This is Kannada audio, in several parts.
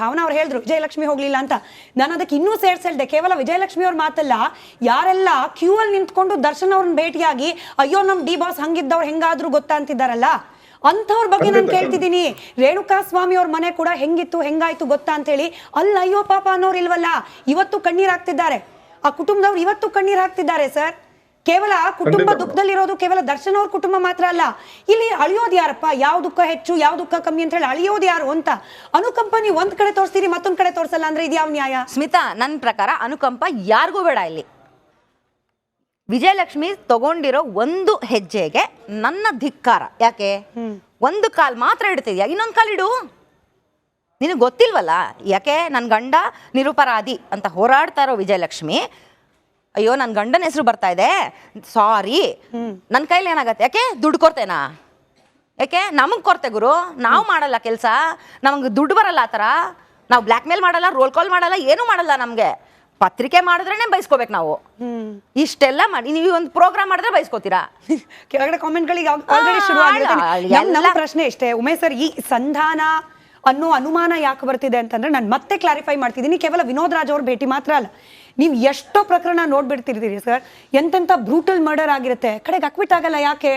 ಭಾವನಾ ಅವ್ರು ಹೇಳಿದ್ರು ವಿಜಯಲಕ್ಷ್ಮಿ ಹೋಗ್ಲಿಲ್ಲ ಅಂತ. ನಾನು ಅದಕ್ಕೆ ಇನ್ನೂ ಸೇರ್ಸಲ್ದೆ, ಕೇವಲ ವಿಜಯಲಕ್ಷ್ಮಿ ಅವ್ರ ಮಾತಲ್ಲ, ಯಾರೆಲ್ಲ ಕ್ಯೂ ಅಲ್ಲಿ ನಿಂತ್ಕೊಂಡು ದರ್ಶನ್ ಅವ್ರನ್ನ ಭೇಟಿಯಾಗಿ ಅಯ್ಯೋ ನಮ್ ಡಿ ಬಾಸ್ ಹಂಗಿದ್ದವ್ರು ಹೆಂಗಾದ್ರು ಗೊತ್ತಾ ಅಂತಿದ್ದಾರಲ್ಲ, ಅಂಥವ್ರ ಬಗ್ಗೆ ನಾನು ಕೇಳ್ತಿದ್ದೀನಿ. ರೇಣುಕಾ ಸ್ವಾಮಿ ಅವ್ರ ಮನೆ ಕೂಡ ಹೆಂಗಿತ್ತು ಹೆಂಗಾಯ್ತು ಗೊತ್ತಾ ಅಂತ ಹೇಳಿ, ಅಲ್ಲಿ ಅಯ್ಯೋ ಪಾಪ ಅನ್ನೋರು ಇಲ್ವಲ್ಲ, ಇವತ್ತು ಕಣ್ಣೀರ್ ಹಾಕ್ತಿದ್ದಾರೆ. ಆ ಕುಟುಂಬದವ್ರು ಇವತ್ತು ಕಣ್ಣೀರ್ ಹಾಕ್ತಿದ್ದಾರೆ ಸರ್. ಕೇವಲ ಕುಟುಂಬ ದುಃಖದಲ್ಲಿರೋದು ಕೇವಲ ದರ್ಶನ್ ಅವ್ರ ಕುಟುಂಬ ಮಾತ್ರ ಅಲ್ಲ, ಇಲ್ಲಿ ಅಳಿಯೋದು ಯಾರಪ್ಪ, ಯಾವ ದುಃಖ ಹೆಚ್ಚು ಯಾವ ದುಃಖ ಕಮ್ಮಿ ಅಂತ ಹೇಳಿ ಅಳಿಯೋದು ಯಾರು ಅಂತ. ಅನುಕಂಪ ನೀವು ಒಂದ್ ಕಡೆ ತೋರಿಸ್ತೀರಿ ಮತ್ತೊಂದ್ ಕಡೆ ತೋರ್ಸಲ್ಲ ಅಂದ್ರೆ ಇದ್ಯಾವ ನ್ಯಾಯ? ಸ್ಮಿತಾ, ನನ್ನ ಪ್ರಕಾರ ಅನುಕಂಪ ಯಾರಿಗೂ ಬೇಡ ಇಲ್ಲಿ. ವಿಜಯಲಕ್ಷ್ಮಿ ತಗೊಂಡಿರೋ ಒಂದು ಹೆಜ್ಜೆಗೆ ನನ್ನ ಧಿಕ್ಕಾರ. ಯಾಕೆ? ಒಂದು ಕಾಲ್ ಮಾತ್ರ ಇಡ್ತಿದ್ಯಾ, ಇನ್ನೊಂದು ಕಾಲ್ ಇಡು. ನಿನಗೆ ಗೊತ್ತಿಲ್ವಲ್ಲ ಯಾಕೆ ನನ್ನ ಗಂಡ ನಿರಪರಾಧಿ ಅಂತ ಹೋರಾಡ್ತಾ ಇರೋ ವಿಜಯಲಕ್ಷ್ಮಿ, ಅಯ್ಯೋ ನನ್ನ ಗಂಡನ ಹೆಸರು ಬರ್ತಾ ಇದೆ ಸಾರಿ, ನನ್ನ ಕೈಲಿ ಏನಾಗತ್ತೆ, ಯಾಕೆ ದುಡ್ಡು ಕೊಡ್ತೇನಾ, ಯಾಕೆ ನಮಗೆ ಕೊರತೆ ಗುರು, ನಾವು ಮಾಡಲ್ಲ ಕೆಲಸ, ನಮಗೆ ದುಡ್ಡು ಬರಲ್ಲ, ಆ ಥರ ನಾವು ಬ್ಲ್ಯಾಕ್ ಮೇಲ್ ಮಾಡಲ್ಲ, ರೋಲ್ ಕಾಲ್ ಮಾಡಲ್ಲ, ಏನೂ ಮಾಡಲ್ಲ. ನಮಗೆ ಪತ್ರಿಕೆ ಮಾಡಿದ್ರೇನೆ ಬೈಸ್ಕೋಬೇಕು ನಾವು. ಇಷ್ಟೆಲ್ಲ ಮಾಡಿ ನೀವು ಒಂದು ಪ್ರೋಗ್ರಾಮ್ ಮಾಡಿದ್ರೆ ಬೈಸ್ಕೋತೀರಾ? ಕೆಳಗಡೆ ಕಾಮೆಂಟ್ಗಳಿಗೆ ಆಲ್ರೆಡಿ ಶುರು. ನಮ್ಮ ಪ್ರಶ್ನೆ ಇಷ್ಟೇ ಉಮೇಶ್ ಸರ್, ಈ ಸಂಧಾನ ಅನ್ನೋ ಅನುಮಾನ ಯಾಕೆ ಬರ್ತಿದೆ ಅಂತಂದ್ರೆ, ನಾನು ಮತ್ತೆ ಕ್ಲಾರಿಫೈ ಮಾಡ್ತಿದ್ದೀನಿ, ಕೇವಲ ವಿನೋದ್ ರಾಜ್ ಅವ್ರ ಭೇಟಿ ಮಾತ್ರ ಅಲ್ಲ, ನೀವು ಎಷ್ಟೋ ಪ್ರಕರಣ ನೋಡ್ಬಿಡ್ತಿರ್ತೀರಿ ಸರ್, ಎಂತೆಂಥ ಬ್ರೂಟಲ್ ಮರ್ಡರ್ ಆಗಿರುತ್ತೆ, ಕಡೆಗೆ ಅಕ್ವಿಟ್ ಆಗಲ್ಲ. ಯಾಕೆ?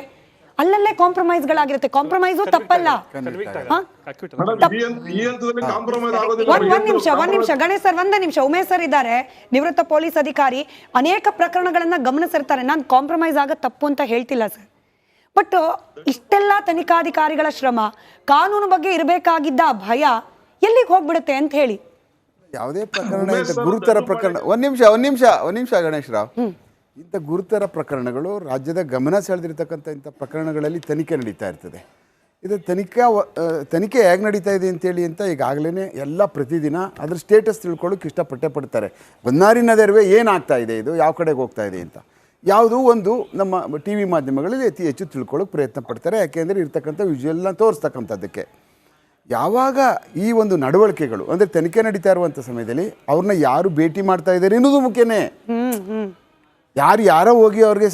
ಅಲ್ಲಲ್ಲೇ ಕಾಂಪ್ರಮೈಸ್ಗಳಾಗಿರುತ್ತೆ. ಕಾಂಪ್ರಮೈಸು ತಪ್ಪಲ್ಲ. ಒಂದ್ ನಿಮಿಷ ಗಣೇಶ್ ಸರ್, ಒಂದೇ ನಿಮಿಷ. ಉಮೇಶ್ ಸರ್ ಇದ್ದಾರೆ, ನಿವೃತ್ತ ಪೊಲೀಸ್ ಅಧಿಕಾರಿ, ಅನೇಕ ಪ್ರಕರಣಗಳನ್ನ ಗಮನಿಸಿರ್ತಾರೆ. ನಾನು ಕಾಂಪ್ರಮೈಸ್ ಆಗೋದು ತಪ್ಪು ಅಂತ ಹೇಳ್ತಿಲ್ಲ ಸರ್, ಬಟ್ ಇಷ್ಟೆಲ್ಲ ತನಿಖಾಧಿಕಾರಿಗಳ ಶ್ರಮ, ಕಾನೂನು ಬಗ್ಗೆ ಇರಬೇಕಾಗಿದ್ದ ಭಯ ಎಲ್ಲಿಗೆ ಹೋಗ್ಬಿಡುತ್ತೆ ಅಂತ ಹೇಳಿ. ಯಾವುದೇ ಪ್ರಕರಣ ಗುರುತರ ಪ್ರಕರಣ, ಒಂದ್ ನಿಮಿಷ ಗಣೇಶ್ ರಾವ್, ಇಂಥ ಗುರುತರ ಪ್ರಕರಣಗಳು ರಾಜ್ಯದ ಗಮನ ಸೆಳೆದಿರ್ತಕ್ಕಂಥ ಇಂಥ ಪ್ರಕರಣಗಳಲ್ಲಿ ತನಿಖೆ ನಡೀತಾ ಇರ್ತದೆ. ಇದು ತನಿಖೆ ಹೇಗೆ ನಡೀತಾ ಇದೆ ಅಂತೇಳಿ ಅಂತ ಈಗಾಗಲೇ ಎಲ್ಲ ಪ್ರತಿದಿನ ಅದ್ರ ಸ್ಟೇಟಸ್ ತಿಳ್ಕೊಳ್ಳೋಕೆ ಇಷ್ಟಪಟ್ಟೆ ಪಡ್ತಾರೆ. ಬನ್ನಾರಿ ನದಿರುವೆ ಏನಾಗ್ತಾ ಇದೆ, ಇದು ಯಾವ ಕಡೆಗೆ ಹೋಗ್ತಾ ಇದೆ ಅಂತ ಯಾವುದೂ ಒಂದು ನಮ್ಮ ಟಿ ವಿ ಮಾಧ್ಯಮಗಳಲ್ಲಿ ಅತಿ ಹೆಚ್ಚು ತಿಳ್ಕೊಳ್ಳೋಕೆ ಪ್ರಯತ್ನ ಪಡ್ತಾರೆ. ಯಾಕೆಂದರೆ ಇರ್ತಕ್ಕಂಥ ವಿಜುವಲ್ನ ತೋರಿಸ್ತಕ್ಕಂಥದ್ದಕ್ಕೆ. ಯಾವಾಗ ಈ ಒಂದು ನಡವಳಿಕೆಗಳು ಅಂದರೆ ತನಿಖೆ ನಡೀತಾ ಇರುವಂಥ ಸಮಯದಲ್ಲಿ ಅವ್ರನ್ನ ಯಾರು ಭೇಟಿ ಮಾಡ್ತಾ ಇದ್ದಾರೆ ಅನ್ನೋದು ಮುಖ್ಯನೇ. ಯಾರೋ ಹೋಗಿ ಅವ್ರಿಗೆ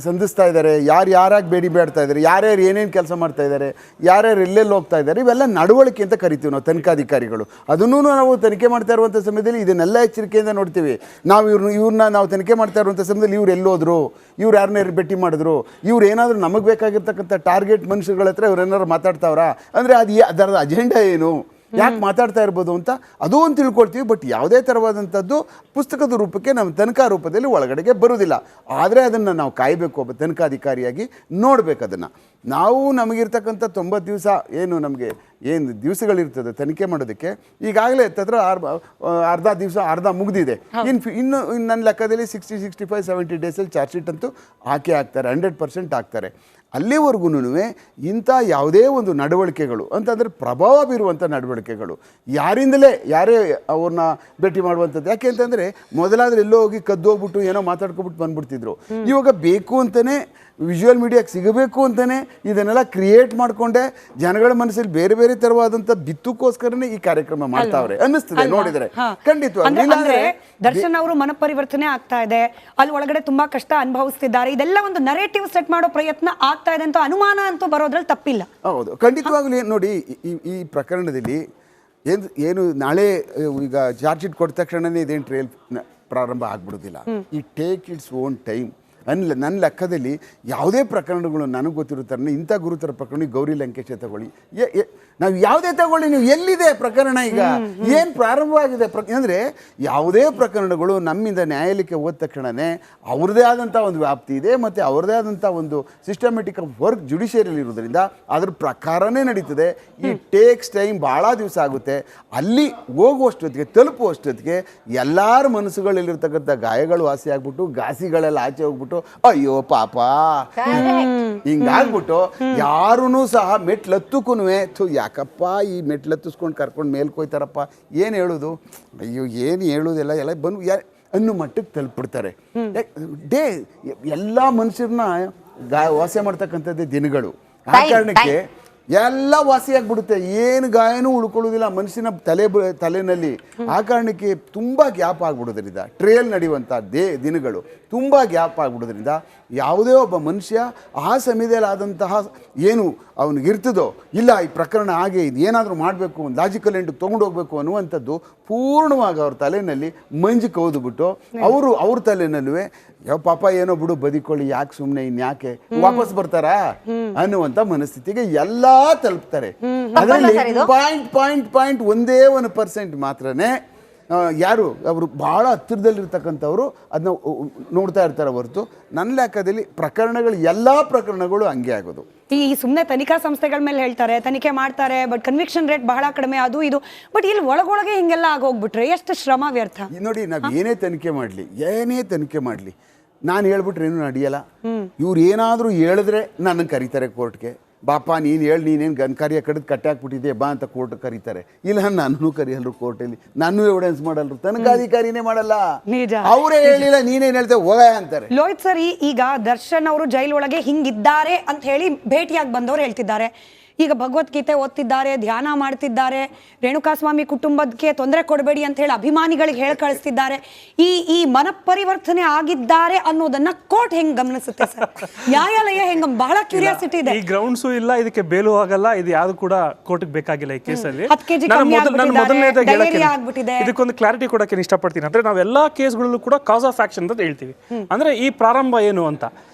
ಸಂಧಿಸ್ತಾ ಇದ್ದಾರೆ, ಯಾರಾಗಿ ಬೇಡಿ ಬೇಡ್ತಾ ಇದ್ದಾರೆ, ಯಾರ್ಯಾರು ಏನೇನು ಕೆಲಸ ಮಾಡ್ತಾ ಇದ್ದಾರೆ, ಯಾರ್ಯಾರು ಎಲ್ಲೆಲ್ಲಿ ಹೋಗ್ತಾ ಇದ್ದಾರೆ, ಇವೆಲ್ಲ ನಡವಳಿಕೆ ಅಂತ ಕರಿತೀವಿ ನಾವು ತನಿಖಾಧಿಕಾರಿಗಳು. ಅದನ್ನು ನಾವು ತನಿಖೆ ಮಾಡ್ತಾ ಇರುವಂಥ ಸಮಯದಲ್ಲಿ ಇದನ್ನೆಲ್ಲ ಎಚ್ಚರಿಕೆಯಿಂದ ನೋಡ್ತೀವಿ. ನಾವು ಇವ್ರನ್ನ ನಾವು ತನಿಖೆ ಮಾಡ್ತಾ ಇರುವಂಥ ಸಮಯದಲ್ಲಿ ಇವ್ರು ಎಲ್ಲೋದ್ರು, ಇವ್ರು ಯಾರನ್ನ ಭೇಟಿ ಮಾಡಿದ್ರು, ಇವ್ರು ಏನಾದರೂ ನಮಗೆ ಬೇಕಾಗಿರ್ತಕ್ಕಂಥ ಟಾರ್ಗೆಟ್ ಮನುಷ್ಯರುಗಳ ಹತ್ರ ಇವ್ರು ಏನಾದ್ರು ಮಾತಾಡ್ತಾವ್ರಾ ಅಂದರೆ ಅದರ ಅಜೆಂಡಾ ಏನು, ಯಾಕೆ ಮಾತಾಡ್ತಾ ಇರ್ಬೋದು ಅಂತ ಅದು ಒಂದು ತಿಳ್ಕೊಳ್ತೀವಿ. ಬಟ್ ಯಾವುದೇ ಥರವಾದಂಥದ್ದು ಪುಸ್ತಕದ ರೂಪಕ್ಕೆ ನಮ್ಮ ತನಿಖಾ ರೂಪದಲ್ಲಿ ಒಳಗಡೆಗೆ ಬರೋದಿಲ್ಲ. ಆದರೆ ಅದನ್ನು ನಾವು ಕಾಯಬೇಕು, ಒಬ್ಬ ತನಿಖಾಧಿಕಾರಿಯಾಗಿ ನೋಡಬೇಕು. ಅದನ್ನು ನಾವು ನಮಗಿರ್ತಕ್ಕಂಥ 90 ದಿವಸ ಏನು ದಿವಸಗಳಿರ್ತದೆ ತನಿಖೆ ಮಾಡೋದಕ್ಕೆ, ಈಗಾಗಲೇ ಹತ್ತಿರ ಅರ್ಧ ಮುಗಿದಿದೆ. ಇನ್ನು ನನ್ನ ಲೆಕ್ಕದಲ್ಲಿ 60-65-70 ಡೇಸಲ್ಲಿ ಚಾರ್ಜ್ ಶೀಟ್ ಅಂತೂ ಹಾಕ್ತಾರೆ, 100% ಹಾಕ್ತಾರೆ. ಅಲ್ಲಿವರೆಗೂ ಇಂಥ ಯಾವುದೇ ಒಂದು ನಡವಳಿಕೆಗಳು ಅಂತಂದರೆ ಪ್ರಭಾವ ಬೀರುವಂಥ ನಡವಳಿಕೆಗಳು ಯಾರೇ ಅವ್ರನ್ನ ಭೇಟಿ ಮಾಡುವಂಥದ್ದು. ಯಾಕೆ ಅಂತಂದರೆ ಮೊದಲಾದ್ರೆ ಎಲ್ಲೋ ಹೋಗಿ ಕದ್ದೋಗ್ಬಿಟ್ಟು ಏನೋ ಮಾತಾಡ್ಕೊಬಿಟ್ಟು ಬಂದ್ಬಿಡ್ತಿದ್ರು. ಇವಾಗ ಬೇಕು ಅಂತಲೇ ವಿಜುವಲ್ ಮೀಡಿಯಾಕ್ಕೆ ಸಿಗಬೇಕು ಅಂತಲೇ ಇದನ್ನೆಲ್ಲ ಕ್ರಿಯೇಟ್ ಮಾಡಿಕೊಂಡೆ ಜನಗಳ ಮನಸ್ಸಲ್ಲಿ ಬೇರೆ ಬೇರೆ ಥರವಾದಂಥ ಬಿತ್ತುಕೋಸ್ಕರನೇ ಈ ಕಾರ್ಯಕ್ರಮ ಮಾಡ್ತಾವ್ರೆ ಅನ್ನಿಸ್ತದೆ ನೋಡಿದರೆ. ಖಂಡಿತವಾಗಿ ದರ್ಶನ್ ಅವರು ಮನಪರಿವರ್ತನೆ ಆಗ್ತಾ ಇದೆ, ಅಲ್ಲಿ ಒಳಗಡೆ ತುಂಬಾ ಕಷ್ಟ ಅನುಭವಿಸ್ತಿದ್ದಾರೆ, ಇದೆಲ್ಲ ಒಂದು ನರೇಟಿವ್ ಸೆಟ್ ಮಾಡೋ ಪ್ರಯತ್ನ ಆಗ್ತಾ ಇದೆ ಅಂತ ಅನುಮಾನ ಅಂತೂ ಬರೋದ್ರಲ್ಲಿ ತಪ್ಪಿಲ್ಲ. ಹೌದು, ಖಂಡಿತವಾಗ್ಲೂ ನೋಡಿ ಈ ಪ್ರಕರಣದಲ್ಲಿ ಏನು ನಾಳೆ ಈಗ ಚಾರ್ಜ್ ಶೀಟ್ ಕೊಟ್ಟ ತಕ್ಷಣನೇ ಇದೇನು ಟ್ರಯಲ್ ಪ್ರಾರಂಭ ಆಗ್ಬಿಡೋದಿಲ್ಲ. ಈ ಟೇಕ್ ಇಟ್ಸ್ ಓನ್ ಟೈಮ್. ನನ್ನ ಲೆಕ್ಕದಲ್ಲಿ ಯಾವುದೇ ಪ್ರಕರಣಗಳು ನನಗೆ ಗೊತ್ತಿರೋ ಥರನೇ ಇಂಥ ಗುರುತರ ಪ್ರಕರಣ, ಗೌರಿ ಲಂಕೇಶ್ ತಗೊಳ್ಳಿ, ನಾವು ಯಾವುದೇ ತಗೊಳ್ಳಿ, ನೀವು ಎಲ್ಲಿದೆ ಪ್ರಕರಣ, ಈಗ ಏನು ಪ್ರಾರಂಭವಾಗಿದೆ ಅಂದರೆ ಯಾವುದೇ ಪ್ರಕರಣಗಳು ನಮ್ಮಿಂದ ನ್ಯಾಯಾಲಯಕ್ಕೆ ಹೋದ ತಕ್ಷಣವೇ ಅವ್ರದ್ದೇ ಆದಂಥ ಒಂದು ವ್ಯಾಪ್ತಿ ಇದೆ ಮತ್ತು ಅವ್ರದ್ದೇ ಆದಂಥ ಒಂದು ಸಿಸ್ಟಮೆಟಿಕ್ ಆಫ್ ವರ್ಕ್ ಜುಡಿಷಿಯರಿಯಲ್ಲಿ ಇರೋದ್ರಿಂದ ಅದ್ರ ಪ್ರಕಾರನೇ ನಡೀತದೆ. ಈ ಟೇಕ್ಸ್ ಟೈಮ್ ಭಾಳ ದಿವಸ ಆಗುತ್ತೆ. ಅಲ್ಲಿ ಹೋಗುವಷ್ಟೊತ್ತಿಗೆ ತಲುಪುವಷ್ಟೊತ್ತಿಗೆ ಎಲ್ಲರ ಮನಸ್ಸುಗಳಲ್ಲಿರ್ತಕ್ಕಂಥ ಗಾಯಗಳು ವಾಸಿ ಆಗ್ಬಿಟ್ಟು ಘಾಸಿಗಳೆಲ್ಲ ಆಚೆ ಹೋಗ್ಬಿಟ್ಟು ಅಯ್ಯೋ ಪಾಪ ಹಿಂಗಾಗ್ಬಿಟ್ಟು ಯಾರೂ ಸಹ ಮೆಟ್ಲತ್ತಕ್ಕೂನುವೆ ಯಾಕಪ್ಪ ಈ ಮೆಟ್ಲತ್ತಿಸ್ಕೊಂಡು ಕರ್ಕೊಂಡು ಮೇಲ್ಕೋಯ್ತಾರಪ್ಪ, ಏನು ಹೇಳೋದು, ಅಯ್ಯೋ ಏನು ಹೇಳೋದೆಲ್ಲ ಎಲ್ಲ ಬಂದು ಅನ್ನೋ ಮಟ್ಟಕ್ಕೆ ತಲುಪಿಡ್ತಾರೆ. ಎಲ್ಲ ಮನುಷ್ಯರನ್ನ ವಾಸ ಮಾಡ್ತಕ್ಕಂಥದ್ದೇ ದಿನಗಳು. ಆ ಕಾರಣಕ್ಕೆ ಎಲ್ಲ ವಾಸಿಯಾಗ್ಬಿಡುತ್ತೆ, ಏನು ಗಾಯನೂ ಉಳ್ಕೊಳ್ಳೋದಿಲ್ಲ ಮನುಷ್ಯನ ತಲೆನಲ್ಲಿ. ಆ ಕಾರಣಕ್ಕೆ ತುಂಬ ಗ್ಯಾಪ್ ಆಗ್ಬಿಡೋದ್ರಿಂದ ಟ್ರೇಲ್ ನಡೆಯುವಂಥ ದಿನಗಳು ತುಂಬ ಗ್ಯಾಪ್ ಆಗಿಬಿಡೋದ್ರಿಂದ ಯಾವುದೇ ಒಬ್ಬ ಮನುಷ್ಯ ಆ ಸಮಯದಲ್ಲಿ ಆದಂತಹ ಏನು ಅವನಿಗಿರ್ತದೋ ಇಲ್ಲ ಈ ಪ್ರಕರಣ ಹಾಗೆ ಇದು ಏನಾದರೂ ಮಾಡಬೇಕು ಒಂದು ಲಾಜಿಕಲ್ ಎಂಡಿಗೆ ತೊಗೊಂಡು ಹೋಗ್ಬೇಕು ಅನ್ನುವಂಥದ್ದು ಪೂರ್ಣವಾಗಿ ಅವ್ರ ತಲೆಯಲ್ಲಿ ಮಂಜು ಕೌದುಬಿಟ್ಟು ಅವ್ರ ತಲೆನಲ್ಲೂ ಯಾವ ಪಾಪ ಏನೋ ಬಿಡು ಬದಿಕೊಳ್ಳಿ ಯಾಕೆ ಸುಮ್ಮನೆ ಇನ್ಯಾಕೆ ವಾಪಸ್ ಬರ್ತಾರಾ ಅನ್ನುವಂಥ ಮನಸ್ಥಿತಿಗೆ ಎಲ್ಲ ತಲುಪ್ತಾರೆ. ಅದರಲ್ಲಿ ಪಾಯಿಂಟ್ ಒಂದೇ 1% ಮಾತ್ರನೇ ಯಾರು ಅವರು ಬಹಳ ಹತ್ತಿರದಲ್ಲಿರ್ತಕ್ಕಂಥವ್ರು ಅದನ್ನ ನೋಡ್ತಾ ಇರ್ತಾರೆ ಹೊರತು ನನ್ನ ಲೆಕ್ಕದಲ್ಲಿ ಪ್ರಕರಣಗಳು ಎಲ್ಲ ಪ್ರಕರಣಗಳು ಹಂಗೆ ಆಗೋದು. ಈ ಸುಮ್ಮನೆ ತನಿಖಾ ಸಂಸ್ಥೆಗಳ ಮೇಲೆ ಹೇಳ್ತಾರೆ ತನಿಖೆ ಮಾಡ್ತಾರೆ ಬಟ್ ಕನ್ವಿಕ್ಷನ್ ರೇಟ್ ಬಹಳ ಕಡಿಮೆ ಅದು ಇದು, ಬಟ್ ಇಲ್ಲಿ ಒಳಗೊಳಗೆ ಹಿಂಗೆಲ್ಲ ಆಗೋಗ್ಬಿಟ್ರೆ ಎಷ್ಟು ಶ್ರಮ ವ್ಯರ್ಥ. ನೋಡಿ, ನಾವು ಏನೇ ತನಿಖೆ ಮಾಡಲಿ ನಾನು ಹೇಳ್ಬಿಟ್ರೆ ಏನು ನಡೆಯಲ್ಲ. ಇವ್ರು ಏನಾದರೂ ಹೇಳಿದ್ರೆ ನನ್ನನ್ನು ಕರೀತಾರೆ ಕೋರ್ಟ್ಗೆ, ಬಾಪ ನೀನು ಹೇಳಿ ನೀನೇನು ಗನ್ಕಾರ್ಯ ಕಡಿದು ಕಟ್ಟೆ ಹಾಕ್ಬಿಟ್ಟಿದ್ದೆ ಬಾ ಅಂತ ಕೋರ್ಟ್ ಕರೀತಾರೆ. ಇಲ್ಲ ನನ್ನೂ ಕರಿಯಲ್ರು ಕೋರ್ಟಲ್ಲಿ, ನನ್ನೂ ಎವಿಡೆನ್ಸ್ ಮಾಡಲ್ರು, ತನಿಖಾಧಿಕಾರಿನೇ ಮಾಡಲ್ಲ, ಅವರೇ ಹೇಳಿಲ್ಲ ನೀನೇನು ಹೇಳ್ತೇವೆ ಹೋಗ ಅಂತಾರೆ. ಲೋಹಿತ್ ಸರ್, ಈಗ ದರ್ಶನ್ ಅವರು ಜೈಲ್ ಒಳಗೆ ಹಿಂಗಿದ್ದಾರೆ ಅಂತ ಹೇಳಿ ಭೇಟಿಯಾಗಿ ಬಂದವರು ಹೇಳ್ತಿದ್ದಾರೆ. ಈಗ ಭಗವದ್ಗೀತೆ ಓದ್ತಿದ್ದಾರೆ, ಧ್ಯಾನ ಮಾಡ್ತಿದ್ದಾರೆ, ರೇಣುಕಾಸ್ವಾಮಿ ಕುಟುಂಬಕ್ಕೆ ತೊಂದರೆ ಕೊಡಬೇಡಿ ಅಂತ ಹೇಳಿ ಅಭಿಮಾನಿಗಳಿಗೆ ಹೇಳಿ ಕಳಿಸ್ತಿದ್ದಾರೆ. ಈ ಮನಪರಿವರ್ತನೆ ಆಗಿದ್ದಾರೆ ಅನ್ನೋದನ್ನ ಕೋರ್ಟ್ ಹೆಂಗ್ ಗಮನಿಸುತ್ತೆ ಸರ್? ನ್ಯಾಯಾಲಯ ಹೆಂಗ? ಬಹಳ ಕ್ಯೂರಿಯಾಸಿಟಿ ಇದೆ. ಈ ಗ್ರೌಂಡ್ಸು ಇಲ್ಲ, ಇದಕ್ಕೆ ಬೇಲು ಆಗಲ್ಲ, ಇದು ಯಾವುದು ಕೂಡ ಕೋರ್ಟ್ಗೆ ಬೇಕಾಗಿಲ್ಲ ಈ ಕೇಸಲ್ಲಿ. ಇದಕ್ಕೊಂದು ಕ್ಲಾರಿಟಿ ಕೊಡಕ್ಕೆ ಇಷ್ಟಪಡ್ತೀನಿ. ಅಂದ್ರೆ ನಾವೆಲ್ಲಾ ಕೇಸ್ಗಳಲ್ಲೂ ಕೂಡ ಕಾಸ್ ಆಫ್ ಆಕ್ಷನ್ ಅಂತ ಹೇಳ್ತೀವಿ. ಅಂದ್ರೆ ಈ ಪ್ರಾರಂಭ ಏನು ಅಂತ.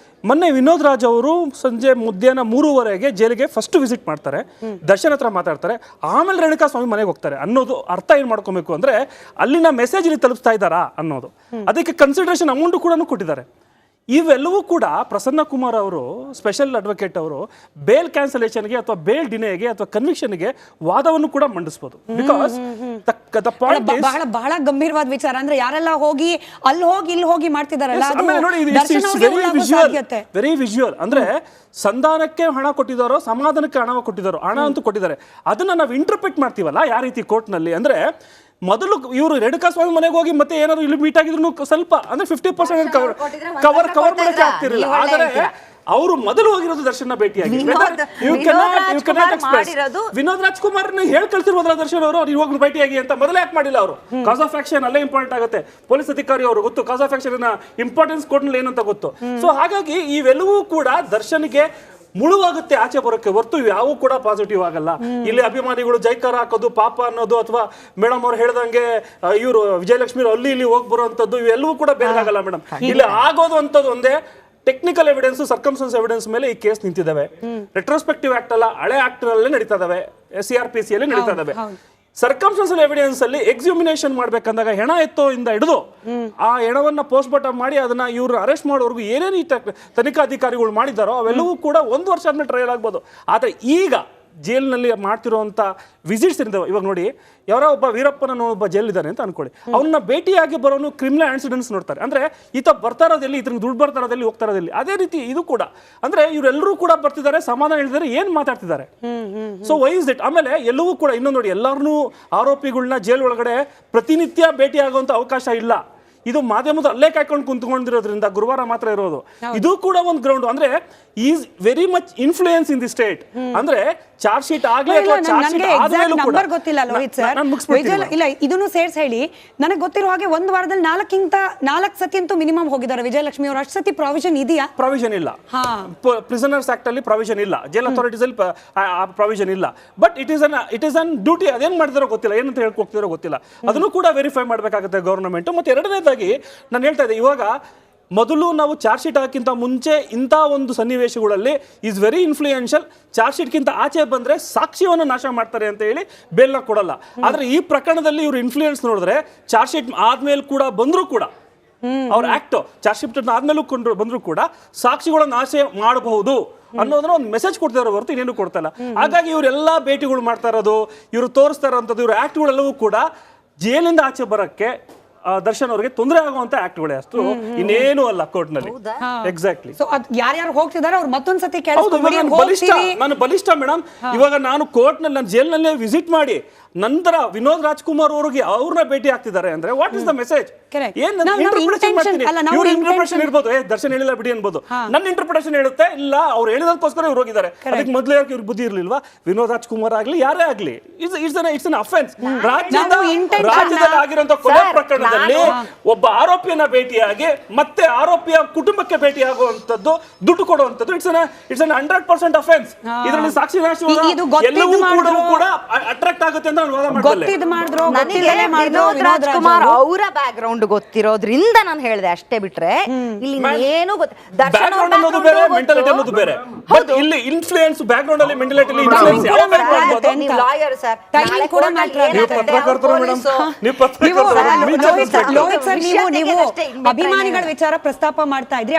ಮೊನ್ನೆ ವಿನೋದ್ ರಾಜ್ ಅವರು ಸಂಜೆ ಮಧ್ಯಾಹ್ನ 3:30ಗೆ ಜೈಲಿಗೆ ಫಸ್ಟ್ ವಿಸಿಟ್ ಮಾಡ್ತಾರೆ, ದರ್ಶನ್ ಹತ್ರ ಮಾತಾಡ್ತಾರೆ, ಆಮೇಲೆ ರೇಣುಕಾಸ್ವಾಮಿ ಮನೆಗೆ ಹೋಗ್ತಾರೆ ಅನ್ನೋದು ಅರ್ಥ ಏನು ಮಾಡ್ಕೊಬೇಕು ಅಂದ್ರೆ ಅಲ್ಲಿನ ಮೆಸೇಜ್ ಇಲ್ಲಿ ತಲುಪಿಸ್ತಾ ಇದ್ದಾರಾ ಅನ್ನೋದು. ಅದಕ್ಕೆ ಕನ್ಸಿಡರೇಷನ್ ಅಮೌಂಟ್ ಕೂಡ ಕೊಟ್ಟಿದ್ದಾರೆ. ಇವೆಲ್ಲವೂ ಕೂಡ ಪ್ರಸನ್ನ ಕುಮಾರ್ ಅವರು, ಸ್ಪೆಷಲ್ ಅಡ್ವೊಕೇಟ್ ಅವರು, ಬೇಲ್ ಕ್ಯಾನ್ಸಲೇಷನ್ಗೆ ಅಥವಾ ಬೇಲ್ ಡಿನೇಗೆ ಅಥವಾ ಕನ್ವಿಕ್ಷನ್ಗೆ ವಾದವನ್ನು ಕೂಡ ಮಂಡಿಸಬಹುದು. ಬಿಕಾಸ್ ಬಹಳ ಗಂಭೀರವಾದ ವಿಚಾರ. ಅಂದ್ರೆ ಯಾರೆಲ್ಲ ಹೋಗಿ ಇಲ್ಲಿ ಹೋಗಿ ಮಾಡ್ತಿದಾರಲ್ಲ, ವೆರಿ ವಿಜುವಲ್. ಅಂದ್ರೆ ಸಂಧಾನಕ್ಕೆ ಹಣ ಕೊಟ್ಟಿದ್ದಾರೋ ಸಮಾಧಾನಕ್ಕೆ ಹಣ ಕೊಟ್ಟಿದ್ದಾರೋ, ಹಣ ಅಂತೂ ಕೊಟ್ಟಿದ್ದಾರೆ. ಅದನ್ನ ನಾವು ಇಂಟರ್ಪ್ರಿಟ್ ಮಾಡ್ತೀವಲ್ಲ ಯಾವ ರೀತಿ ಕೋರ್ಟ್ನಲ್ಲಿ ಅಂದ್ರೆ, ಮೊದಲು ಇವರು ರೇಣುಕಾಸ್ವಾಮಿ ಮನೆಗೆ ಹೋಗಿ ಮತ್ತೆ ಏನಾದ್ರು ಇಲ್ಲಿ ಮೀಟ್ ಆಗಿದ್ರು ಸ್ವಲ್ಪ ಅಂದ್ರೆ 50% ಕವರ್ ಮಾಡಕ್ಕೆ ಆಗ್ತಿರಲಿಲ್ಲ. ಆದರೆ ಅವರು ಮೊದಲು ಹೋಗಿರೋದು ದರ್ಶನ ಭೇಟಿಯಾಗಿ ವಿನೋದ್ ರಾಜ್ಕುಮಾರ್ ಹೇಳಿ ಕಳ್ಸಿರ್ಬೋದ್ರ ದರ್ಶನ್ ಅವರು ಅವ್ರು ಹೋಗಿ ಭೇಟಿಯಾಗಿ ಅಂತ ಮೊದಲೇ ಯಾಕೆ ಮಾಡಿಲ್ಲ ಅವರು? ಕಾಸ್ ಆಫ್ ಆಕ್ಷನ್ ಅಲ್ಲೇ ಇಂಪಾರ್ಟೆಂಟ್ ಆಗುತ್ತೆ. ಪೊಲೀಸ್ ಅಧಿಕಾರಿ ಅವರು ಗೊತ್ತು ಕಾಸ್ ಆಫ್ ಆಕ್ಷನ್ ಇಂಪಾರ್ಟೆನ್ಸ್ ಕೋರ್ಟ್ನಲ್ಲಿ ಏನಂತ ಗೊತ್ತು. ಸೊ ಹಾಗಾಗಿ ಇವೆಲ್ಲವೂ ಕೂಡ ದರ್ಶನ್ಗೆ ಮುಳುವಾಗುತ್ತೆ ಆಚೆ ಬರೋಕ್ಕೆ ಹೊರತು ಯಾವ ಕೂಡ ಪಾಸಿಟಿವ್ ಆಗಲ್ಲ. ಇಲ್ಲಿ ಅಭಿಮಾನಿಗಳು ಜೈಕಾರ ಹಾಕೋದು ಪಾಪ ಅನ್ನೋದು ಅಥವಾ ಮೇಡಮ್ ಅವ್ರು ಹೇಳ್ದಂಗೆ ಇವರು ವಿಜಯಲಕ್ಷ್ಮಿ ಅಲ್ಲಿ ಇಲ್ಲಿ ಹೋಗಿ ಬರುವಂತದ್ದು ಇವೆಲ್ಲವೂ ಕೂಡ ಬೇರೆ ಆಗಲ್ಲ ಮೇಡಮ್. ಇಲ್ಲಿ ಆಗೋದು ಅಂತದ್ದು ಒಂದೇ ಟೆಕ್ನಿಕಲ್ ಎವಿಡೆನ್ಸ್, ಸರ್ಕಮ್ಸ್ಟೆನ್ಸ್ ಎವಿಡೆನ್ಸ್ ಮೇಲೆ ಈ ಕೇಸ್ ನಿಂತಿದ್ದಾವೆ. ರೆಟ್ರೋಸ್ಪೆಕ್ಟಿವ್ ಆಕ್ಟ್ ಅಲ್ಲ, ಹಳೆ ಆಕ್ಟ್ ನಲ್ಲೇ ನಡೀತಾ ಇದಾವೆ, CRPC ಅಲ್ಲಿ ನಡೀತಾ ಇದಾವೆ. ಸರ್ಕಮ್ಸ್ಟೆನ್ಷಿಯಲ್ ಎವಿಡೆನ್ಸ್ ಅಲ್ಲಿ ಎಕ್ಸ್ಯೂಮಿನೇಷನ್ ಮಾಡ್ಬೇಕಂದಾಗ ಹೆಣ ಎತ್ತೋ ಇಂದ ಹಿಡಿದು ಆ ಹೆಣವನ್ನ ಪೋಸ್ಟ್ ಮಾರ್ಟಮ್ ಮಾಡಿ ಅದನ್ನ ಇವ್ರು ಅರೆಸ್ಟ್ ಮಾಡೋವರೆಗೂ ಏನೇನು ಈ ತನಿಖಾಧಿಕಾರಿಗಳು ಮಾಡಿದಾರೋ ಅವೆಲ್ಲವೂ ಕೂಡ 1 ವರ್ಷ ಆದ್ಮೇಲೆ ಟ್ರಯಲ್ ಆಗ್ಬೋದು. ಆದ್ರೆ ಈಗ ಜೈಲಿನಲ್ಲಿ ಮಾಡ್ತಿರುವಂತ ವಿಸಿಟ್ಸ್ ಇರ್ತಾವೆ. ಇವಾಗ ನೋಡಿ, ಯಾರೋ ಒಬ್ಬ ವೀರಪ್ಪನ ಒಬ್ಬ ಜೈಲ್ ಇದ್ದಾನೆ ಅಂತ ಅನ್ಕೊಳ್ಳಿ, ಅವನ್ನ ಭೇಟಿಯಾಗಿ ಬರೋನು ಕ್ರಿಮಿನಲ್ ಆನ್ಸಿಡೆಂಟ್ಸ್ ನೋಡ್ತಾರೆ. ಅಂದ್ರೆ ಈತ ಬರ್ತಾ ಇರೋದಲ್ಲಿ, ಇದ್ರ ದುಡ್ಡು ಬರ್ತಾ ಇರೋದಲ್ಲಿ, ಹೋಗ್ತಾ ಇರೋದಲ್ಲಿ. ಅದೇ ರೀತಿ ಇದು ಕೂಡ ಅಂದ್ರೆ ಇವರೆಲ್ಲರೂ ಕೂಡ ಬರ್ತಿದ್ದಾರೆ, ಸಮಾಧಾನ ಹೇಳಿದ್ದಾರೆ, ಏನ್ ಮಾತಾಡ್ತಿದ್ದಾರೆ. So why is it? ಆಮೇಲೆ ಎಲ್ಲವೂ ಕೂಡ ಇನ್ನೊಂದು ನೋಡಿ, ಎಲ್ಲಾರನ್ನೂ ಆರೋಪಿಗಳನ್ನ ಜೈಲ್ ಒಳಗಡೆ ಪ್ರತಿನಿತ್ಯ ಭೇಟಿ ಆಗುವಂತ ಅವಕಾಶ ಇಲ್ಲ. ಇದು ಮಾಧ್ಯಮದ ಅಲ್ಲೇ ಕಾಯ್ಕೊಂಡು ಕುಂತ್ಕೊಂಡಿರೋದ್ರಿಂದ ಗುರುವಾರ ಮಾತ್ರ ಇರೋದು. ಇದು ಕೂಡ ಒಂದು ಗ್ರೌಂಡ್. ಅಂದ್ರೆ is very much influence in the state. ಅಂದ್ರೆ ಚಾರ್ಜ್ ಶೀಟ್ ಆಗಲಿ ಅಥವಾ ಚಾರ್ಜ್ ಶೀಟ್ ಆದ್ಮೇಲೂ ಕೂಡ ಗೊತ್ತಿಲ್ಲ ಲೋಹಿತ್ ಸರ್, ಇಲ್ಲ ಇದನ್ನು ಸೇರ್ಸ್ ಹೇಳಿ. ನನಗೆ ಗೊತ್ತಿರೋ ಹಾಗೆ ಒಂದು ವಾರದಲ್ಲಿ 4 ಸತಿ ಅಂತೂ ಮಿನಿಮಮ್ ಹೋಗಿದ್ದಾರೆ ವಿಜಯಲಕ್ಷ್ಮಿ ಅವರು. ಅಷ್ಟು ಸತಿ ಪ್ರಾವಿಷನ್ ಇದೆಯಾ? ಪ್ರಾವಿಷನ್ ಇಲ್ಲ. ಪ್ರಿಸನರ್ಸ್ ಆಕ್ಟ್ ಅಲ್ಲಿ ಪ್ರಾವಿಷನ್ ಇಲ್ಲ, ಜೈಲ್ ಅಥಾರಿಟೀಸ್ ಅಲ್ಲಿ ಪ್ರಾವಿಷನ್ ಇಲ್ಲ. But it is an duty. ಅದೇನ್ ಮಾಡ್ತಾರೋ ಗೊತ್ತಿಲ್ಲ, ಏನಂತ ಹೇಳ್ಕೊಡ್ತಿರೋ ಗೊತ್ತಿಲ್ಲ. ಅದನ್ನು ಕೂಡ ವೆರಿಫೈ ಮಾಡಬೇಕಾಗುತ್ತೆ ಗವರ್ನಮೆಂಟ್. ಮತ್ತೆ ಎರಡನೇದಾಗಿ ನಾನು ಹೇಳ್ತಾ ಇದ್ದೆ, ಇವಾಗ ಮೊದಲು ನಾವು ಚಾರ್ಜ್ ಶೀಟ್ ಹಾಕಿಂತ ಮುಂಚೆ ಇಂಥ ಒಂದು ಸನ್ನಿವೇಶಗಳಲ್ಲಿ ಈಸ್ ವೆರಿ ಇನ್ಫ್ಲೂಯೆನ್ಷಿಯಲ್. ಚಾರ್ಜ್ ಶೀಟ್ಗಿಂತ ಆಚೆ ಬಂದ್ರೆ ಸಾಕ್ಷ್ಯವನ್ನು ನಾಶ ಮಾಡ್ತಾರೆ ಅಂತ ಹೇಳಿ ಬೇಲ್ನ ಕೊಡಲ್ಲ. ಆದ್ರೆ ಈ ಪ್ರಕರಣದಲ್ಲಿ ಇವರು ಇನ್ಫ್ಲೂಯೆನ್ಸ್ ನೋಡಿದ್ರೆ ಚಾರ್ಜ್ ಶೀಟ್ ಆದ್ಮೇಲೆ ಕೂಡ ಬಂದ್ರು ಕೂಡ ಅವ್ರ ಆಕ್ಟ್ ಚಾರ್ಜ್ ಶೀಟ್ ಆದ್ಮೇಲೂ ಬಂದ್ರು ಕೂಡ ಸಾಕ್ಷಿಗಳನ್ನು ನಾಶ ಮಾಡಬಹುದು ಅನ್ನೋದನ್ನ ಒಂದು ಮೆಸೇಜ್ ಕೊಡ್ತಾರೋ ಹೊರತು ಇನ್ನೇನು ಕೊಡ್ತಾ ಇಲ್ಲ. ಹಾಗಾಗಿ ಇವರೆಲ್ಲ ಭೇಟಿಗಳು ಮಾಡ್ತಾ ಇರೋದು, ಇವರು ತೋರಿಸ್ತಾ ಇರೋಂಥದ್ದು, ಇವ್ರ ಆಕ್ಟ್ಗಳೆಲ್ಲವೂ ಕೂಡ ಜೈಲಿಂದ ಆಚೆ ಬರಕ್ಕೆ ದರ್ಶನ್ ಅವರಿಗೆ ತೊಂದರೆ ಆಗುವಂತ ಆಕ್ಟ್ಗಳೇ ಅಷ್ಟು, ಇನ್ನೇನು ಅಲ್ಲ ಕೋರ್ಟ್ ನಲ್ಲಿ. ಎಕ್ಸಾಕ್ಟ್ಲಿ. ಸೊ ಯಾರ್ಯಾರು ಹೋಗ್ತಿದ್ದಾರೆ ಅವ್ರು ಮತ್ತೊಂದ್ಸತಿ ನಾನು ಬಲಿಷ್ಠ ಮೇಡಮ್. ಇವಾಗ ನಾನು ಕೋರ್ಟ್ ನಲ್ಲಿ, ನಾನು ಜೈಲ್ ನಲ್ಲೇ ವಿಸಿಟ್ ಮಾಡಿ ನಂತರ ವಿನೋದ್ ರಾಜ್ಕುಮಾರ್ ಅವರಿಗೆ ಅವ್ರನ್ನ ಭೇಟಿ ಆಗ್ತಿದ್ದಾರೆ ಅಂದ್ರೆ what is the message? Interpretation ಇರ್ಬೋದು, ದರ್ಶನ್ ಹೇಳಿಲ್ಲ ಬಿಡಿ ಅನ್ಬೋದು. ನನ್ನ ಇಂಟರ್ಪ್ರಿಟೇಷನ್ ಹೇಳುತ್ತೆ ಇಲ್ಲ ಅವ್ರು ಹೇಳಿದಕ್ಕೋಸ್ಕರ ಇವ್ರು ಹೋಗಿದ್ದಾರೆ. ಅದಕ್ಕೆ ಮೊದಲೇ ಇವ್ರಿಗೆ ಬುದ್ಧಿ ಇರ್ಲಿಲ್ವಾ? ವಿನೋದ್ ರಾಜ್ಕುಮಾರ್ ಆಗ್ಲಿ ಯಾರೇ ಆಗ್ಲಿ, ಇಟ್ಸ್ ಅನ್ ಅಫೆನ್ಸ್. ರಾಜ್ಯದ intention ರಾಜ್ಯದಲ್ಲಿ ಆಗಿರುವಂತ ಕೊಲೆ ಸರ್, ಪ್ರಕರಣದಲ್ಲಿ ಒಬ್ಬ ಆರೋಪಿಯನ್ನ ಭೇಟಿಯಾಗಿ ಮತ್ತೆ ಆರೋಪಿಯ ಕುಟುಂಬಕ್ಕೆ ಭೇಟಿಯಾಗುವಂತದ್ದು, ದುಡ್ಡು ಕೊಡುವಂತದ್ದು ಇಟ್ಸ್ ಅನ್ 100% ಅಫೆನ್ಸ್. ಇದರಲ್ಲಿ ಸಾಕ್ಷಿ ಇದು ಗೊತ್ತಿದ್ದು ಎಲ್ಲವೂ ಮಾಡಿದ್ರು, ಕೂಡ ಅಟ್ರಾಕ್ಟ್ ಆಗುತ್ತೆ ಅಂತ ನಾನು ವಾದ ಮಾಡ್ತೇನೆ. ಗೊತ್ತಿದ್ ಮಾಡಿದ್ರು, ನನಗೆ ಗೊತ್ತಿಲ್ಲದೆ ಮಾಡಿದ್ರು, ವಿನೋದ್ ವಿನೋದ್ ರಾಜ್ಕುಮಾರ್ ರಾಜ್ ಅವರ ಬ್ಯಾಕ್ ಗ್ರೌಂಡ್ ಗೊತ್ತಿರೋದ್ರಿಂದ ನಾನು ಹೇಳಿದೆ ಅಷ್ಟೇ, ಬಿಟ್ರೆ ಇಲ್ಲಿ ಏನು ದರ್ಶನ್ ಬ್ಯಾಕ್ ಗ್ರೌಂಡ್ ಅನ್ನೋದು ಬೇರೆ, ಮೆಂಟಾಲಿಟಿ ಅನ್ನೋದು ಬೇರೆ. ಬಟ್ ಇಲ್ಲಿ ಇನ್ಫ್ಲೂಯೆನ್ಸ್, ಬ್ಯಾಕ್ ಗ್ರೌಂಡ್ ಅಲ್ಲಿ ಮೆಂಟಾಲಿಟಿ ಇನ್ಫ್ಲೂಯೆನ್ಸ್ ಯಾವ ತರ ಮಾಡ್ಬೋದು? ನೀವು ಲಾಯರ್ ಸರ್, Timing ಕೂಡ ಮಾತ್ರ ನೀವು ಪತ್ರಕರ್ತರು ಮೇಡಮ್, ನೀವು ಪತ್ರಕರ್ತರು. ಲೋಹಿತ್ ಸರ್, ನೀವು ಅಭಿಮಾನಿಗಳ ವಿಚಾರ ಪ್ರಸ್ತಾಪ ಮಾಡ್ತಾ ಇದ್ರಿ.